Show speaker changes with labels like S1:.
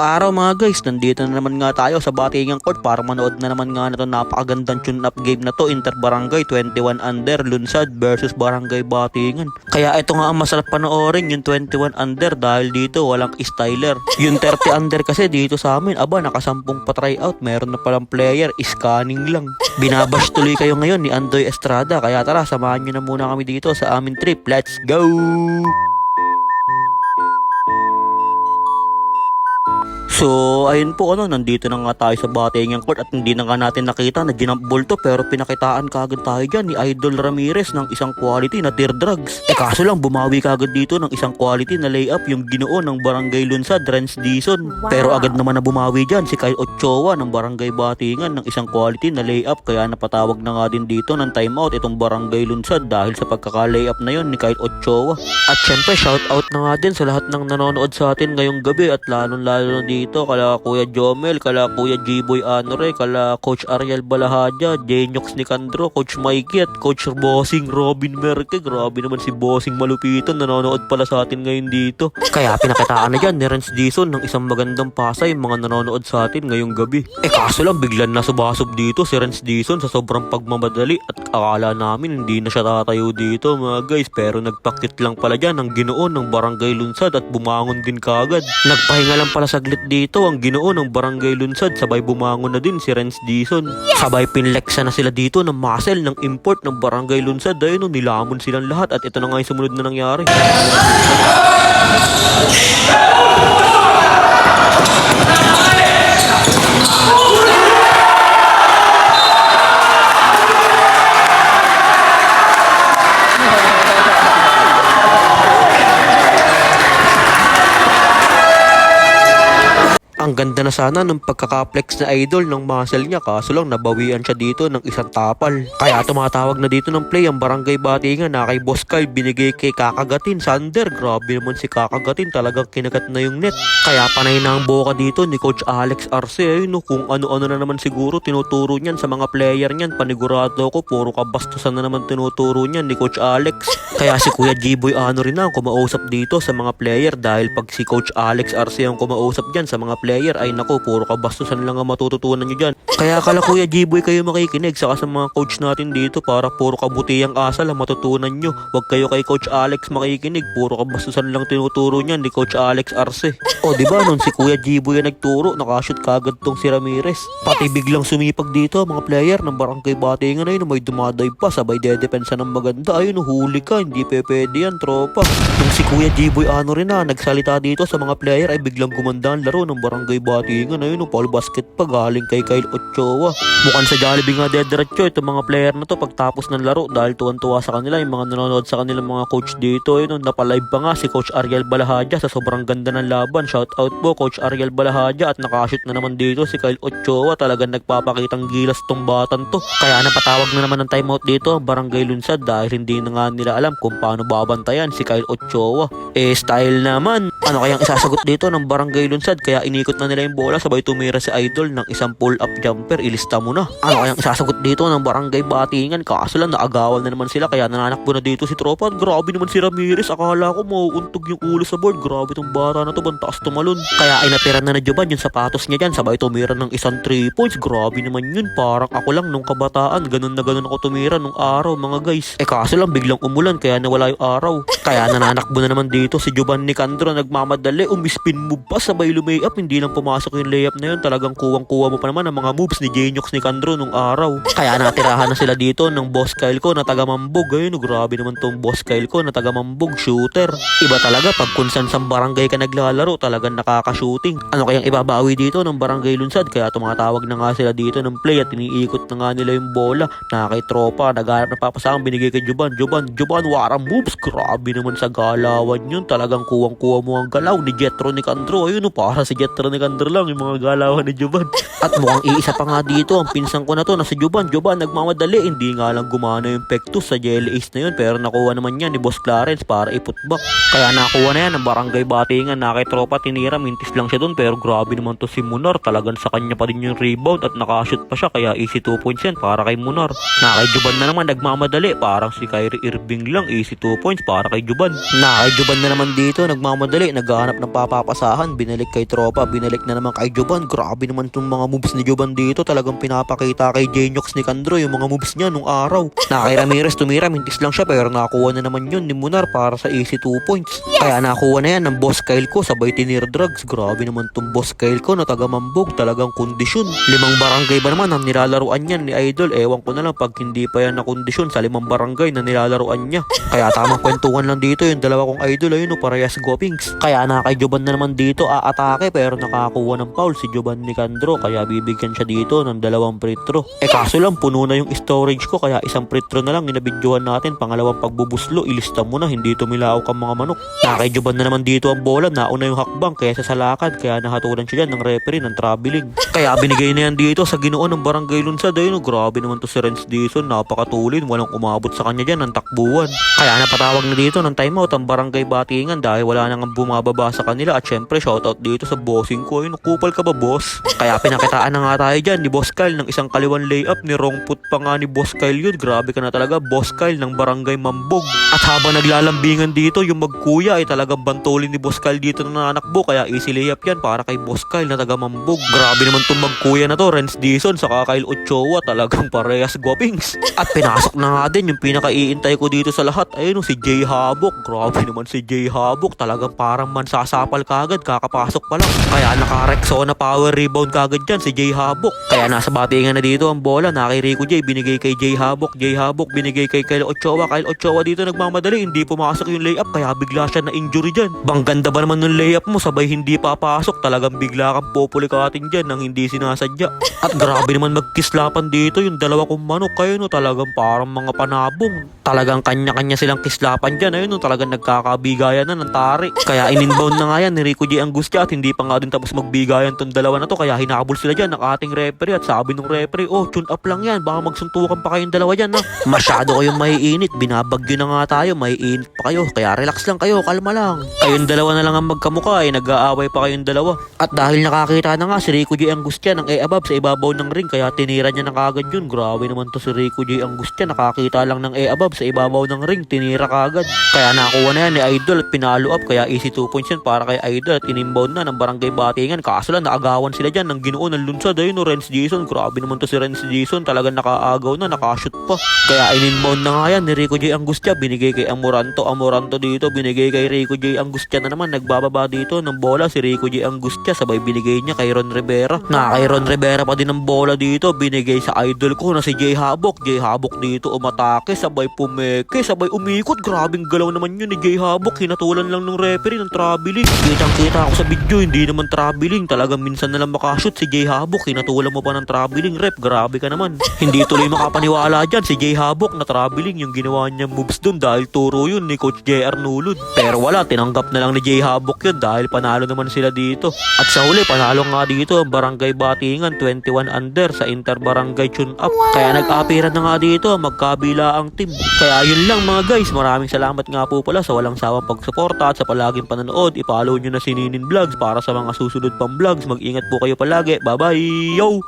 S1: Ngayong araw mga guys, nandito na naman nga tayo sa Batingan Court para manood na naman nga na ito napakagandang tune-up game na to, Inter Barangay 21 Under Lunsad versus Barangay Batingan. Kaya ito nga ang masarap panoorin, yung 21 Under, dahil dito walang styler. Yung 30 Under kasi dito sa amin, aba nakasampung pa try out, meron na palang player, scanning lang. Binabash tuloy kayo ngayon ni Andoy Estrada, kaya tara samahan nyo na muna kami dito sa aming trip. Let's go! So, ayun po nandito na nga tayo sa Batingan Court at hindi na nga natin nakita na ginambol to, pero pinakitaan kagad tayo dyan ni Idol Ramirez ng isang quality na tear drugs. Kaso lang bumawi kagad dito ng isang quality na layup yung Ginoo ng Barangay Lunsad, Renz Dizon. Pero agad naman na bumawi dyan si Kyle Ochoa ng Barangay Batingan ng isang quality na layup, kaya napatawag na nga din dito ng timeout itong Barangay Lunsad dahil sa pagkaka-layup na yon ni Kyle Ochoa. At syempre shoutout na nga din sa lahat ng nanonood sa atin ngayong gabi, at lalong-lalo na dito kala Kuya Jomel, kala Kuya G-Boy Anore, kala Coach Ariel Balahadja, Jenyox Nicandro, Coach Mikey at Coach Bossing Robin Merke. Grabe naman si Bossing Malupiton, nanonood pala sa atin ngayon dito. Kaya pinakitaan na dyan ni Renz Dizon ng isang magandang pasa yung mga nanonood sa atin ngayong gabi. Kaso lang biglan na subasob dito si Renz Dizon sa sobrang pagmamadali at akala namin hindi na siya tatayo dito mga guys, pero nagpakit lang pala dyan ang Ginoo ng Barangay Lunsad at bumangon din kagad. Nagpahinga lang pala saglit dito ang Ginoo ng Barangay Lunsad, sabay bumangon na din si Renz Dizon. Sabay pinleksa na sila dito ng muscle ng import ng Barangay Lunsad, ayun nilamon silang lahat at ito na nga yung sumunod na nangyari. Ang ganda na sana ng pagkakaplex na Idol ng muscle niya, kaso lang nabawian siya dito ng isang tapal. Kaya tumatawag na dito ng play ang Barangay Batingan na kay Boss Kyle, binigay kay Kakagatin Sander. Grabe naman si Kakagatin, talagang kinagat na yung net. Kaya panay na ang boka dito ni Coach Alex Arce, kung ano-ano na naman siguro tinuturo niyan sa mga player niyan. Panigurado ko puro kabastusan na naman tinuturo niyan ni Coach Alex. Kaya si Kuya G-Boy ano rin na ang kumausap dito sa mga player, dahil pag si Coach Alex Arce ang kumausap dyan sa mga player, ay nako, puro kabastusan lang ang matututunan nyo dyan. Kaya kala Kuya G-Boy kayo makikinig saka sa mga coach natin dito, para puro kabutihang asal ang matutunan nyo. Huwag kayo kay Coach Alex makikinig, puro kabastusan lang tinuturo niyan ni Coach Alex Arce. O diba nun si Kuya G-Boy ang nagturo, nakashoot kagad tong si Ramirez. Pati biglang sumipag dito mga player ng Barangay Batingan, ayun may dumadive pa, sabay dedepensa ng maganda. Ayun huli ka, hindi pwede yan tropa. Nung si Kuya G-Boy ano rin na nagsalita dito sa mga player, ay biglang gumanda ang laro ng Barangay Batingan. Ayun Paul basket pa galing kay Kyle Ochoa. Mukhang sa Jollibee nga dediretso itong mga player na to pagtapos ng laro, dahil tuwan-tuwa sa kanila yung mga nanonood sa kanilang mga coach dito. Ayun napalive pa nga si Coach Ariel Balahadja sa sobrang ganda ng laban. Shout out po Coach Ariel Balahadja, at nakashoot na naman dito si Kyle Ochoa. Talagang nagpapakitang gilas tong batan to. Kaya napatawag na naman ng timeout dito ang Barangay Lunsad, dahil hindi na nga nila alam kung paano babantayan si Kyle Ochoa. Style naman, ano kayang isasagot dito ng Barangay Lunsad, kaya inikot na nila yung bola, sabay tumira si Idol ng isang pull-up jumper. Ilista mo na. Ano kayang isasagot dito ng Barangay Batingan, kaso lang naagawan na naman sila, kaya nananakbo na dito si tropa. Grabe naman si Ramirez, akala ko mauuntog yung ulo sa board. Grabe tong bata na to, bantaas tumalon. Kaya ay natira na Joban yung sapatos niya dyan, sabay tumira ng isang 3 points. Grabe naman yun, parang ako lang nung kabataan, ganun na ganun ako tumira nung araw mga guys. Kaso lang biglang umulan, kaya nawala yung araw. Kaya nananakbo na naman dito si Joban Nicandro, nagmamadali, umispin move pa, sabay lumay-up, hindi lang pumasok yung layup na yun. Talagang kuwang-kuwa mo pa naman ang mga moves ni Jenyox Nicandro nung araw. Kaya natirahan na sila dito ng Boss Kyle ko na taga Mambog. Ayun grabe naman tong Boss Kyle ko na taga Mambog, shooter. Iba talaga pag kung saan sa barangay ka naglalaro, talagang nakaka-shooting. Ano kayang ibabawi dito ng Barangay Lunsad, kaya tumatawag na nga sila dito ng play at iniikot na nga nila yung bola na kay tropa, nagharap na papasakang, binigay kay Joban, warang moves. Grabe naman sa galawan yun, talagang kuwang-kuwa mo ang galaw ni Jetro Nicandro. Ayun para si Jetro Nicandro lang yung mga galawan ni Joban. At mukhang iisa pa nga dito ang pinsan ko na to na si Joban nagmamadali, hindi nga lang gumana yung pectus sa jelly ace na yun, pero nakuha naman yan ni Boss Clarence para iputback. Kaya nakuha na yan ang Barangay Batingan na kay tropa, tinira, mintis lang siya dun, pero grabe naman to si Munar, talagang sa kanya pa din yung rebound at nakashoot pa siya, kaya easy 2 points yan para kay Munar. Na kay Joban na naman nagmamadali, parang si Kyrie Irving lang, easy 2 points para kay Joban. Na kay Joban na naman dito nagmamadali, naghahanap ng papapasahan, binalik kay tropa, binalik na naman kay Joban. Grabe naman itong mga moves ni Joban dito, talagang pinapakita kay Jenox ni Kandro yung mga moves niya nung araw. Na kay Ramirez tumira, mintis lang siya pero nakuha na naman yun ni Munar para sa easy 2 points. Kaya nakuha na yan ng boss Kyle ko, sabay tinir drugs. Grabe naman tong boss Kyle ko na taga Mambog, talagang kondisyon. 5 barangay ba naman ang nilalaruan yan ni Idol, ewan ko na lang pag hindi pa yan na kondisyon sa 5 barangay na nilalaruan niya. Kaya tamang kwentuhan lang dito yung dalawa kong idol, ayun o, parehas gopings. Kaya na kay Joban na naman dito aatake pero nakakuha ng foul si Joban ni Kandro, kaya bibigyan siya dito ng 2 free throw. Kaso lang puno na yung storage ko, kaya 1 free throw na lang inabidyohan natin. Pangalawang pagbubuslo, ilista mo na, hindi tumilaok ang mga manok. Na kay Joban na naman dito ang bola, nauna yung hakbang kaysa sa lakad, kaya nahatulan siya dyan ng referee ng traveling. Kaya binigay na yan dito sa Ginoo ng Barangay Lunsad. Ayun o, grabe naman to si Renz Dizon, napakatulin, walang umabot sa kanya dyan ng takbuhan. Kaya napatawag na dito ng timeout ang Barangay Batingan dahil wala nang bumababa sa kanila. At syempre shoutout dito sa bossing ko, ayun, kupal ka ba boss? Kaya pinakitaan na nga tayo dyan ni Boss Kyle ng isang kaliwan layup, ni Rongput pa nga ni Boss Kyle yun. Grabe ka na talaga Boss Kyle ng Barangay Mambog. At habang naglalambingan dito yung magkuya ay talagang bantolin ni Boss Kyle dito na nanakbo, kaya easy layup yan para kay Boss Kyle na taga Mambog. Grabe naman tong magkuya na to, Renz Dizon saka Kyle Ochoa, talagang parehas gopings. At pinasok na nga din yung pinakaiintay ko dito sa lahat, ayun si Jay Habok. Grabe naman si Jay Habok, talagang parang mansasapal kagad kakapasok pa lang. Kaya naka-Rexona power rebound kagad dyan si Jay Habok. Kaya nasa batingan na dito ang bola, na kay Rico J, binigay kay Jay Habok. Jay Habok binigay kay Kyle Ochoa. Kyle Ochoa dito nagmamadali, hindi pumasok yung layup kaya bigla siya na injury dyan. Bang ganda ba naman ng layup mo, sabay hindi papasok, talagang bigla kang populikatin dyan nang hindi sinasadya. At grabe naman magkislapan dito yung dalawa kong manok, kayo no, talagang parang mga panabong. Talagang kanya-kanya silang kislapan dyan, ayun no, talagang nagkakabigayan na ng tari. Kaya in-inbound na nga yan ni Rico J Angustia at hindi pa nga din tapos magbigayan tong dalawa na to, kaya hinabol sila dyan ng ating referee. At sabi ng referee, oh, tune up lang yan, baka magsuntukan pa kayong dalawa dyan, ha. Masyado kayong maiinit, binabagyo na nga tayo, maiinit pa kayo, kaya relax lang kayo, kalma lang. Kayong dalawa na lang ang magkamukha, nag-aaway pa kayong dalawa. At dahil nakakita na nga si Rico J Angustia ng above sa ibabaw ng ring, kaya tinira niya na kagad yun. Grabe naman to si Rico J Angustia, nakakita lang ng above sa ibabaw ng ring, tinira kagad. Kaya nakuha na yan ni Idol at pinalo up, kaya easy 2 points yan para kay Idol at in-inbound na ng Barangay Batingan. Kaso lang naagawan sila dyan ng Ginoo ng Lunsad, ayun no, Renz Dizon. Grabe naman to si Renz Dizon, talagang nakaagaw na, nakashoot pa. Kaya in-inbound na nga yan ni Rico J Angustia, binigay kay Amoranto. Amoranto dito binigay kay Rico J Angustia na naman, nagbababa dito ng bola si Rico J Angustia, sabay binigay niya kay Ron Rivera. Na kay Ron Rivera pa din ng bola dito, binigay sa idol ko na si Jay Habok. Jay Habok dito umatake, sabay pumeke, sabay umikot. Grabing galaw naman yun ni Jay Habok, hinatulan lang ng referee ng traveling. Kitang-kita ako sa video, hindi naman traveling, talagang minsan na lang makashoot si Jay Habok, hinatulan mo pa ng traveling rep. Grabe ka naman. Hindi tuloy makapaniwala dyan si Jay Habok na traveling yung ginawa niyang moves dun dahil turo yun ni Coach JR Nulud. Pero wala, tinanggap na lang ni Jay Habok yun dahil panalo naman sila dito. At sa huli, panalo nga dito ang Barangay Batingan 21 under sa Inter Barangay Tune Up. Kaya nag-apiran na nga dito magkabila ang team. Kaya yun lang mga guys, maraming salamat nga po pala sa walang sawang pagsuporta at sa palaging panonood. I-follow nyo na si Ninin Vlogs para sa mga susunod pang vlogs. Mag-ingat po kayo palagi. Bye bye! Yo!